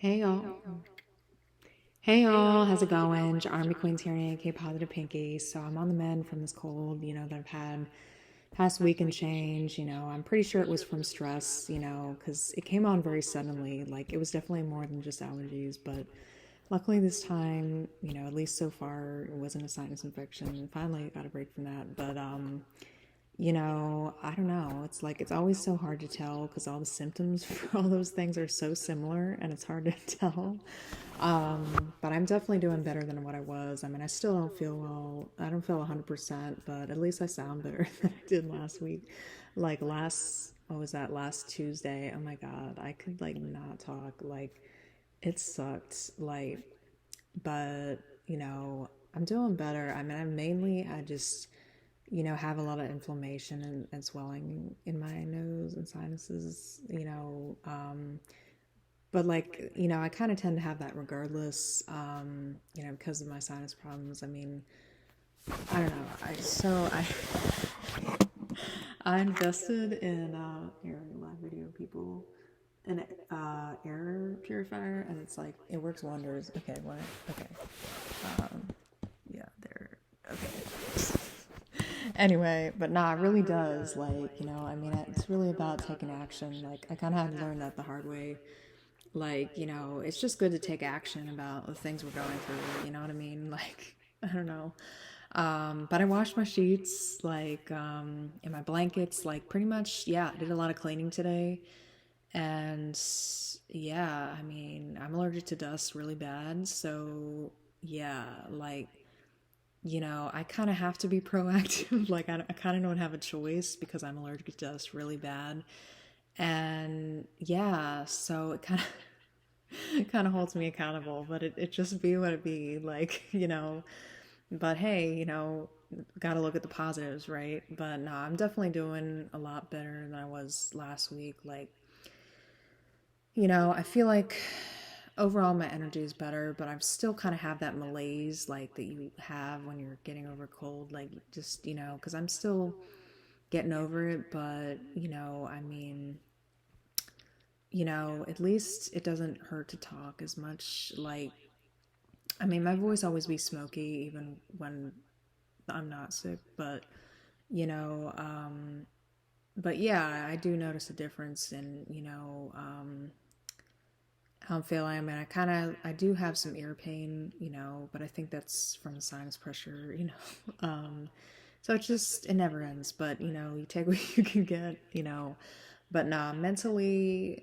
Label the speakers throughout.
Speaker 1: Hey y'all. Hey y'all, how's it going? Your Army Queen's here, AK Positive Pinky. So I'm on the mend from this cold, that I've had past week and change. I'm pretty sure it was from stress, because it came on very suddenly. Like it was definitely more than just allergies, but luckily this time, at least so far, it wasn't a sinus infection. Finally got a break from that. But I don't know. It's like it's always so hard to tell because all the symptoms for all those things are so similar and it's hard to tell. But I'm definitely doing better than what I was. I mean, I still don't feel well. I don't feel 100%, but at least I sound better than I did last week. Like what was that, last Tuesday? Oh my God, I could like not talk. Like, it sucked. Like, but, I'm doing better. I mean, I just have a lot of inflammation and swelling in my nose and sinuses, but like, I kind of tend to have that regardless, because of my sinus problems. I mean, I don't know. I invested in, here, live video people, an air purifier, and it's like, it works wonders. Okay, what? Okay. Um, yeah, there. Okay. Anyway, but nah, it really does. Like, I mean, it's really about taking action. Like, I kind of had to learn that the hard way. Like, it's just good to take action about the things we're going through. You know what I mean? Like, I don't know. But I washed my sheets, like, and my blankets, like, pretty much, yeah, I did a lot of cleaning today. And yeah, I mean, I'm allergic to dust really bad. So, yeah, like, I kind of have to be proactive. Like, I kind of don't have a choice because I'm allergic to dust really bad. And yeah, so it kind of it kind of holds me accountable, but it just be what it be. Like, but hey, gotta look at the positives, right? But no, I'm definitely doing a lot better than I was last week. Like, I feel like overall my energy is better, but I still kind of have that malaise like that you have when you're getting over a cold, like just, because I'm still getting over it, but, I mean, at least it doesn't hurt to talk as much. Like, I mean, my voice always be smoky even when I'm not sick, you know, um, but yeah, I do notice a difference in, how I'm feeling. I mean, I do have some ear pain, but I think that's from the sinus pressure, so it never ends, but, you take what you can get, but nah, mentally,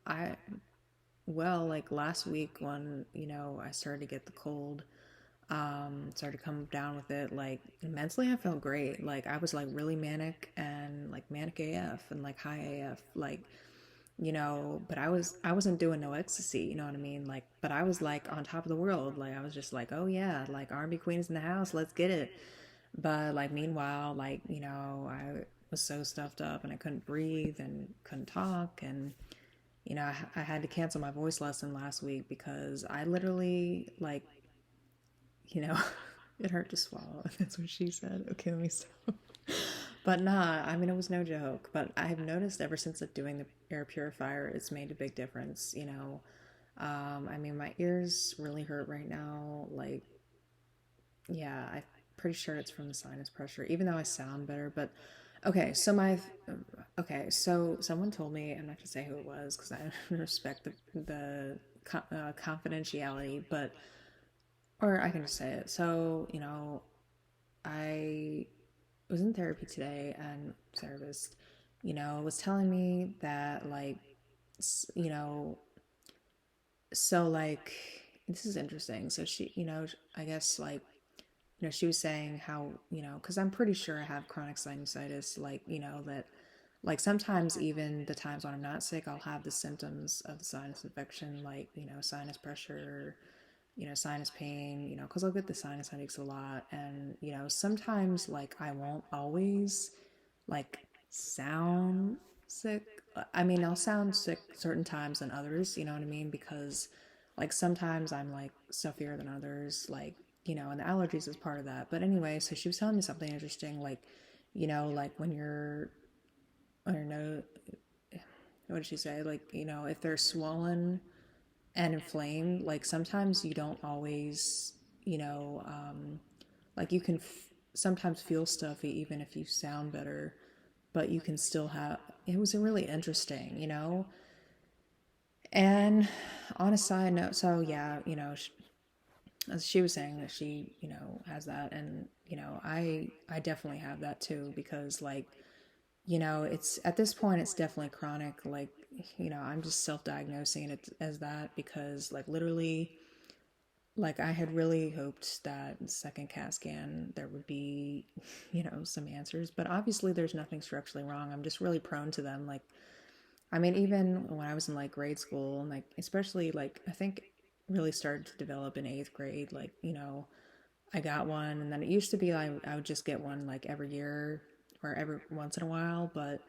Speaker 1: I, well, like last week when, I started to get the cold, started to come down with it, like mentally I felt great. Like I was like really manic and like manic AF and like high AF, like, but I wasn't doing no ecstasy, you know what I mean? Like, but I was like on top of the world. Like I was just like, oh yeah, like R&B Queen's in the house, let's get it. But like meanwhile, like, I was so stuffed up and I couldn't breathe and couldn't talk, and I had to cancel my voice lesson last week because I literally like, you know, it hurt to swallow. That's what she said. Okay, let me stop. But nah, I mean, it was no joke. But I've noticed ever since doing the air purifier, it's made a big difference, I mean, my ears really hurt right now. Like, yeah, I'm pretty sure it's from the sinus pressure, even though I sound better. But okay, so someone told me, I'm not gonna say who it was because I respect the confidentiality, but or I can just say it. So, I was in therapy today, and therapist, was telling me that like, you know, so like this is interesting. So she, I guess like, she was saying how, because I'm pretty sure I have chronic sinusitis, like, that like sometimes even the times when I'm not sick, I'll have the symptoms of the sinus infection, like, sinus pressure, sinus pain, because I'll get the sinus headaches a lot. And, sometimes like I won't always like sound sick. I mean, I'll sound sick certain times than others, you know what I mean? Because like sometimes I'm like stuffier than others, like, and the allergies is part of that. But anyway, so she was telling me something interesting, like, like when you're, I don't know, what did she say? Like, if they're swollen and inflamed, like sometimes you don't always, like you can sometimes feel stuffy even if you sound better, but you can still have. It was really interesting. And on a side note, so yeah, as she was saying that she, has that, and I definitely have that too because like, it's at this point it's definitely chronic. Like, I'm just self-diagnosing it as that because like literally, like I had really hoped that second CAT scan there would be, some answers, but obviously there's nothing structurally wrong. I'm just really prone to them. Like, I mean, even when I was in like grade school and like especially like I think really started to develop in eighth grade, like, I got one, and then it used to be like I would just get one like every year or every once in a while, but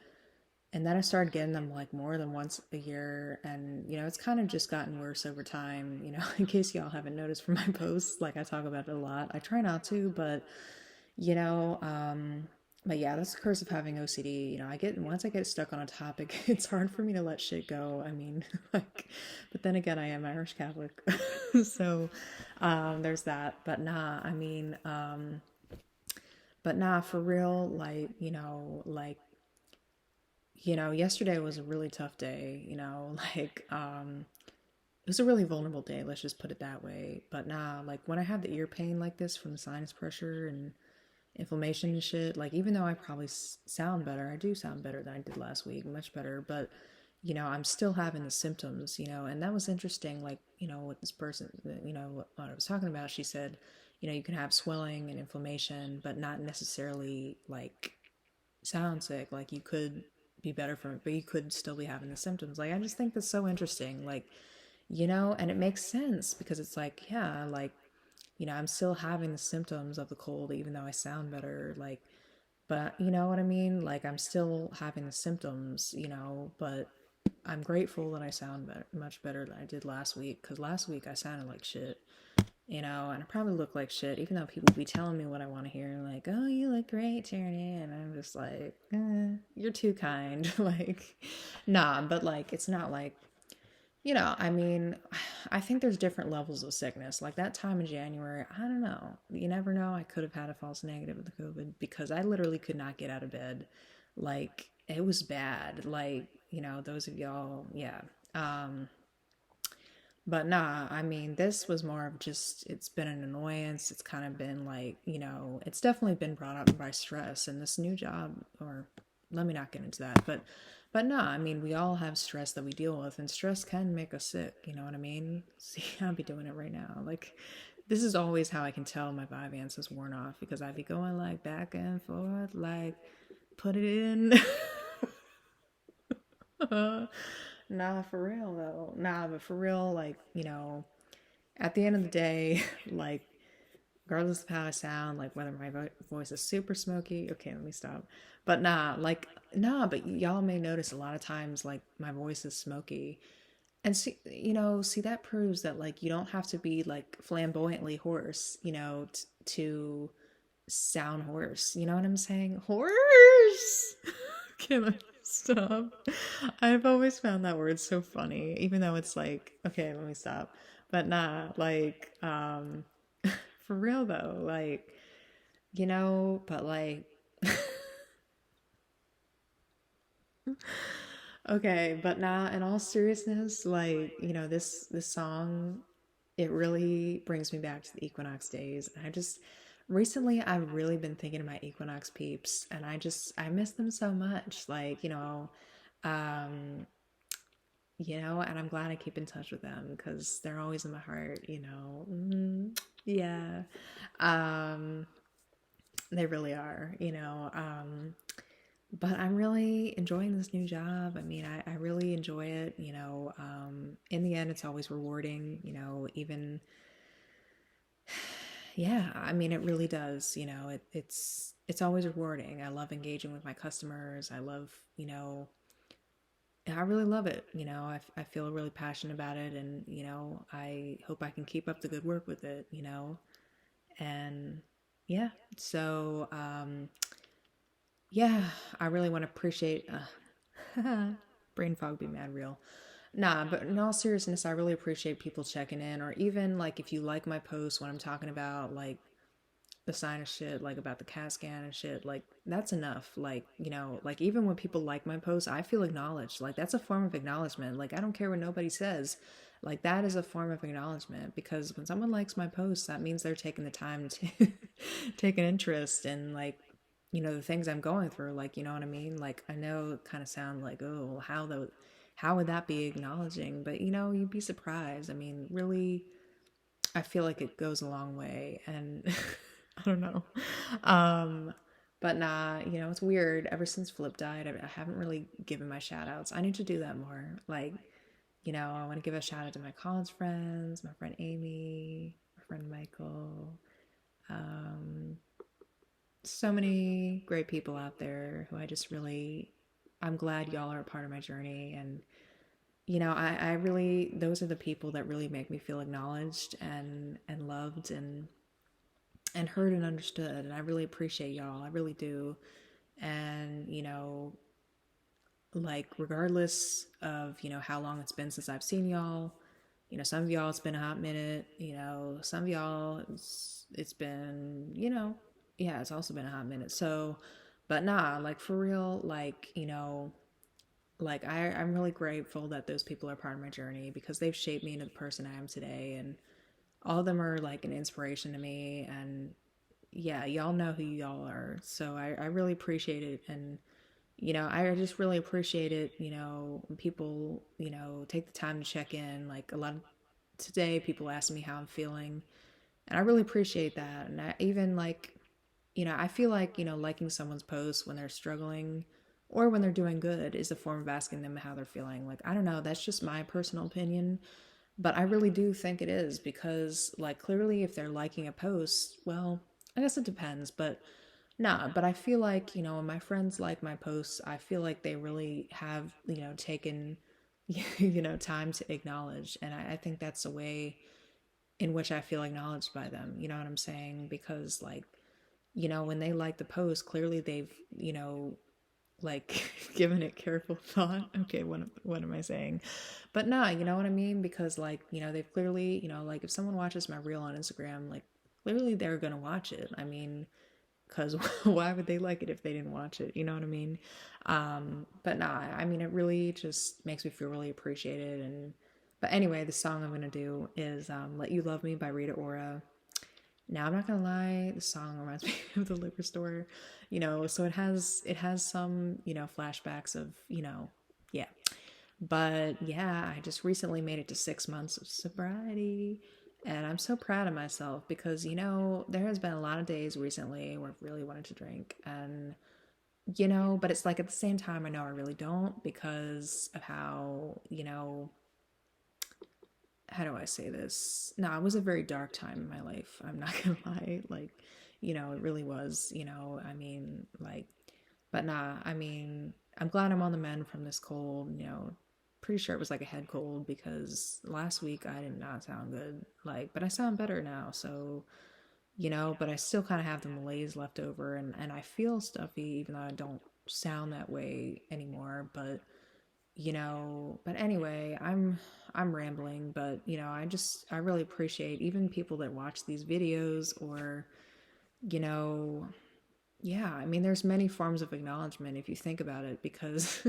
Speaker 1: and then I started getting them like more than once a year, and it's kind of just gotten worse over time. In case y'all haven't noticed from my posts, like I talk about it a lot. I try not to, but you know, um, but yeah, that's the curse of having OCD. I get once I get stuck on a topic, it's hard for me to let shit go. I mean, like, but then again, I am Irish Catholic, so there's that. But nah, for real, like, yesterday was a really tough day. Like, it was a really vulnerable day. Let's just put it that way. But nah, like when I have the ear pain like this from the sinus pressure and inflammation and shit. Like, even though I probably sound better, I do sound better than I did last week, much better. But I'm still having the symptoms. And that was interesting. Like, with this person, what I was talking about, she said, you can have swelling and inflammation, but not necessarily like sound sick. Like, you could be better from it, but you could still be having the symptoms. Like, I just think that's so interesting. Like, and it makes sense because it's like, yeah, like, I'm still having the symptoms of the cold, even though I sound better. Like, but you know what I mean? Like, I'm still having the symptoms, but I'm grateful that I sound better, much better than I did last week. Because last week I sounded like shit, and I probably look like shit, even though people be telling me what I want to hear. Like, oh, you look great, Tierney. And I'm just like, you're too kind. Like, nah, but like, it's not like, I mean, I think there's different levels of sickness. Like that time in January, I don't know. You never know. I could have had a false negative with the COVID because I literally could not get out of bed. Like it was bad. Like, those of y'all, yeah. Um, but nah, I mean, this was more of just, it's been an annoyance. It's kind of been like, it's definitely been brought up by stress and this new job, or let me not get into that. But no, I mean, we all have stress that we deal with, and stress can make us sick. You know what I mean? See, I'll be doing it right now. Like, this is always how I can tell my Vyvanse is worn off because I'd be going like back and forth, like, put it in. Nah, for real though. Nah, but for real, like, at the end of the day, like, regardless of how I sound, like whether my voice is super smoky. Okay, let me stop. But nah, like, nah, but y'all may notice a lot of times, like, my voice is smoky. And see, see, that proves that, like, you don't have to be, like, flamboyantly hoarse, to sound hoarse. You know what I'm saying? Hoarse! Okay, let me stop. I've always found that word so funny, even though it's like, okay, let me stop. But nah, like, for real though, like, but like, okay, but now in all seriousness, like, this song, it really brings me back to the Equinox days. And recently I've really been thinking of my Equinox peeps, and I miss them so much. Like, um, and I'm glad I keep in touch with them because they're always in my heart. Yeah. Um, they really are. But I'm really enjoying this new job. I mean, I really enjoy it. In the end, it's always rewarding, even, yeah, I mean, it really does, it's always rewarding. I love engaging with my customers. I really love it. I feel really passionate about it, and, I hope I can keep up the good work with it. And yeah, so, yeah, I really want to appreciate brain fog be mad real. Nah, but in all seriousness, I really appreciate people checking in, or even like if you like my posts when I'm talking about like the sinus shit, like about the CAT scan and shit, like that's enough. Like, like even when people like my posts, I feel acknowledged. Like that's a form of acknowledgement. Like I don't care what nobody says. Like that is a form of acknowledgement because when someone likes my posts, that means they're taking the time to take an interest in like, the things I'm going through. Like, you know what I mean? Like I know it kind of sound like, oh, how would that be acknowledging? But you'd be surprised. I mean, really, I feel like it goes a long way, and I don't know. Um, but nah, it's weird. Ever since Flip died, I haven't really given my shout outs. I need to do that more. Like, I want to give a shout out to my college friends, my friend Amy, my friend Michael. Um, so many great people out there who I'm glad y'all are a part of my journey. And, I really, those are the people that really make me feel acknowledged and loved and heard and understood. And I really appreciate y'all. I really do. And, like regardless of, how long it's been since I've seen y'all, some of y'all it's been a hot minute, some of y'all it's been, yeah, it's also been a hot minute. So, but nah, like for real, like, like I'm really grateful that those people are part of my journey because they've shaped me into the person I am today. And all of them are like an inspiration to me. And yeah, y'all know who y'all are. So I really appreciate it. And, I just really appreciate it, when people, take the time to check in. Like a lot of today, people ask me how I'm feeling. And I really appreciate that. And I even like, I feel like, liking someone's post when they're struggling or when they're doing good is a form of asking them how they're feeling. Like, I don't know, that's just my personal opinion. But I really do think it is because, like, clearly if they're liking a post, well, I guess it depends, but nah, but I feel like, when my friends like my posts, I feel like they really have, taken, time to acknowledge. And I think that's a way in which I feel acknowledged by them. You know what I'm saying? Because, like, when they like the post, clearly they've, like given it careful thought. Okay, what am I saying? But nah, you know what I mean? Because like, they've clearly, like if someone watches my reel on Instagram, like clearly they're gonna watch it. I mean, because why would they like it if they didn't watch it? You know what I mean? But nah, I mean, it really just makes me feel really appreciated. And but anyway, the song I'm gonna do is "Let You Love Me" by Rita Ora. Now I'm not gonna lie, the song reminds me of the liquor store, so it has some, flashbacks of, yeah. But yeah, I just recently made it to 6 months of sobriety. And I'm so proud of myself because, there has been a lot of days recently where I've really wanted to drink. And, but it's like at the same time, I know I really don't because of how do I say this? No, it was a very dark time in my life. I'm not gonna lie. Like, it really was, I mean, like, but nah, I mean, I'm glad I'm on the mend from this cold, pretty sure it was like a head cold because last week I did not sound good. Like, but I sound better now. So, but I still kind of have the malaise left over and I feel stuffy even though I don't sound that way anymore. But but anyway, I'm rambling, but I really appreciate even people that watch these videos or you know yeah, I mean there's many forms of acknowledgement if you think about it because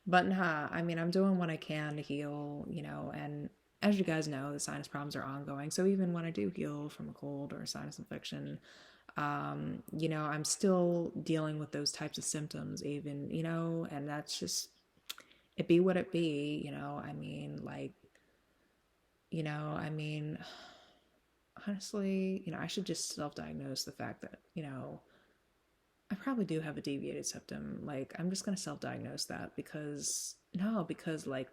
Speaker 1: but nah, I mean I'm doing what I can to heal, and as you guys know, the sinus problems are ongoing. So even when I do heal from a cold or a sinus infection, I'm still dealing with those types of symptoms even, and that's just it be what it be, I mean, like, I mean, honestly, I should just self-diagnose the fact that, I probably do have a deviated septum. Like, I'm just gonna self-diagnose that because no, because like,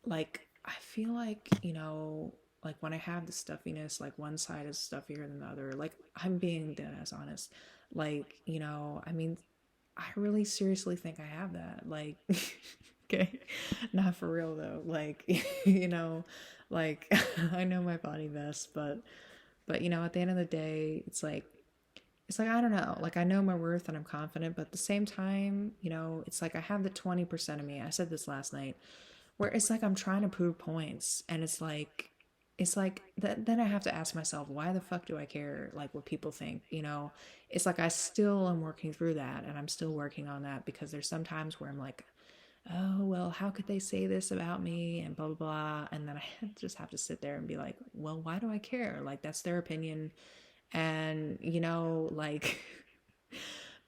Speaker 1: like I feel like, like when I have the stuffiness, like one side is stuffier than the other. Like I'm being dead ass honest. Like, I mean, I really seriously think I have that. Like, okay, not for real though. Like, like I know my body best, but at the end of the day, it's like it's like, I don't know, like I know my worth and I'm confident, but at the same time, you know, it's like I have the 20% of me. I said this last night, where it's like I'm trying to prove points, and it's like that. Then I have to ask myself, why the fuck do I care, like what people think, you know? It's like I still am working through that, and I'm still working on that, because there's some times where I'm like, oh well, how could they say this about me, and blah blah blah, and then I just have to sit there and be like, well, why do I care? Like, that's their opinion, and you know, like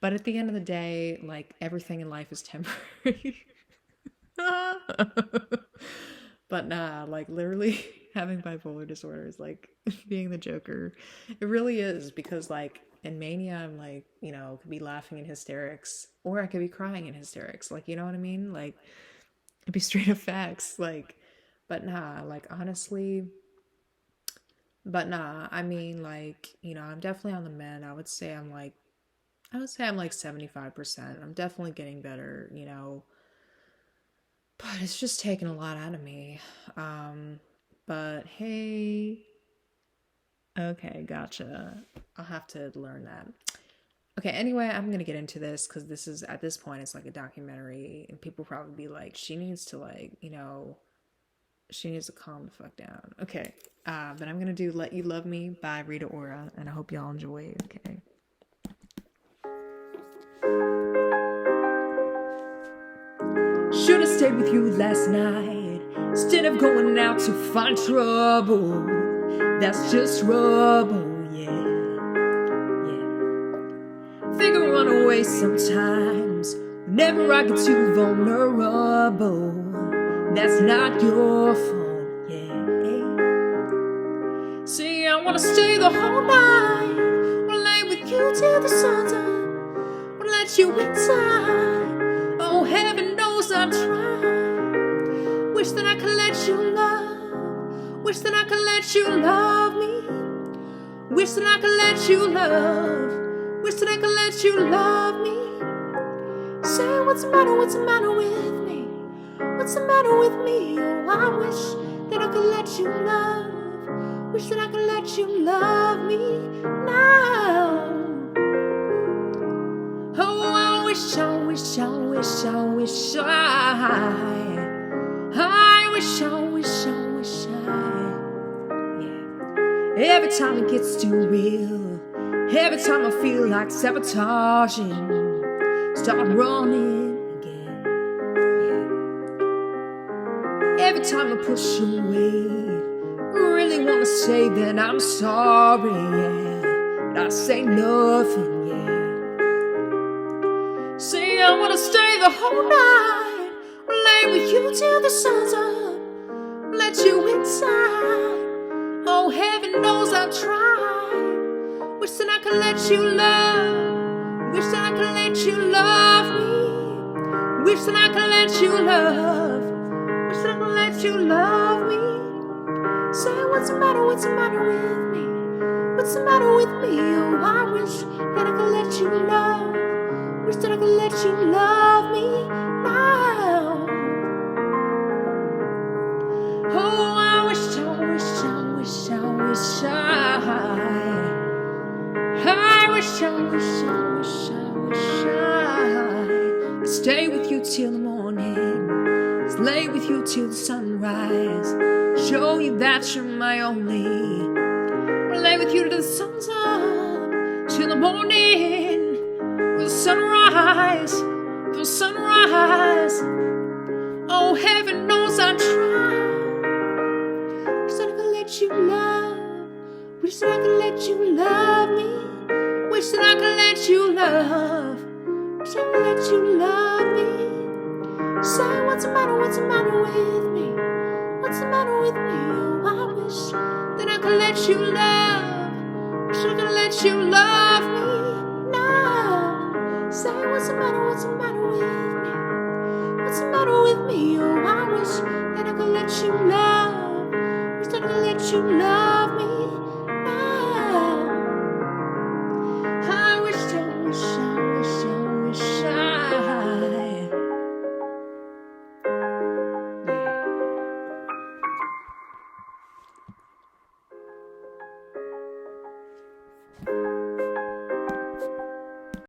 Speaker 1: but at the end of the day, like everything in life is temporary. But nah, like literally having bipolar disorder is like being the Joker. It really is, because like in mania, I'm like, you know, could be laughing in hysterics, or I could be crying in hysterics. Like, you know what I mean? Like, it'd be straight up facts. Like, but nah, like honestly, but nah, I mean, like, you know, I'm definitely on the mend. I would say I'm like 75%. I'm definitely getting better, you know, but it's just taken a lot out of me. Um, but hey, okay, gotcha. I'll have to learn that. Okay, anyway, I'm gonna get into this because this is, at this point, it's like a documentary, and people probably be like, she needs to, like, you know, she needs to calm the fuck down. Okay, but I'm gonna do Let You Love Me by Rita Ora, and I hope y'all enjoy. Okay. Should've stayed with you last night instead of going out to find trouble. That's just rubble, yeah, yeah. Think I run away sometimes whenever I get too vulnerable. That's not your fault, yeah. See, I wanna stay the whole night, wanna lay with you till the sun's up, wanna let you inside. Oh, heaven knows I'm trying. Wish that I could let you love. Wish that I could let you love me. Wish that I could let you love. Wish that I could let you love me. Say, what's the matter, what's the matter with me? What's the matter with me? Oh, I wish that I could let you love. Wish that I could let you love me now. Oh, I wish, I wish, I wish, I wish yeah. Every time it gets too real, every time I feel like sabotaging, start running again, yeah. Every time I push away, really wanna say that I'm sorry, yeah, but I say nothing, yeah. Say I wanna stay the whole night, lay with you till the sun's up, let you inside. Oh, heaven knows I've tried. Wish that I could let you love. Wish that I could let you love me. Wish that I could let you love. Wish that I could let you love me. Say, what's the matter, what's the matter with me? What's the matter with me? Oh, I wish that I could let you love. Wish that I could let you love me now. Oh, I wish, I wish, I wish, I wish I wish, I wish, I wish, I wish I stay with you till the morning, lay with you till the sunrise, show you that you're my only. Lay with you till the sun's up, till the morning, till the sunrise, till the sunrise. Oh, heaven knows I tried. Wish that I could let you love. Wish that I could let you love me. Wish that I could let you love. Wish I could let you love me. Say, what's the matter, what's the matter with me? What's the matter with me? Oh, I wish that I could let you love. Wish I could let you love me now. Say, what's the matter, what's the matter with me? What's the matter with me? Oh, I wish that I could let you love. Wish that I could let you love.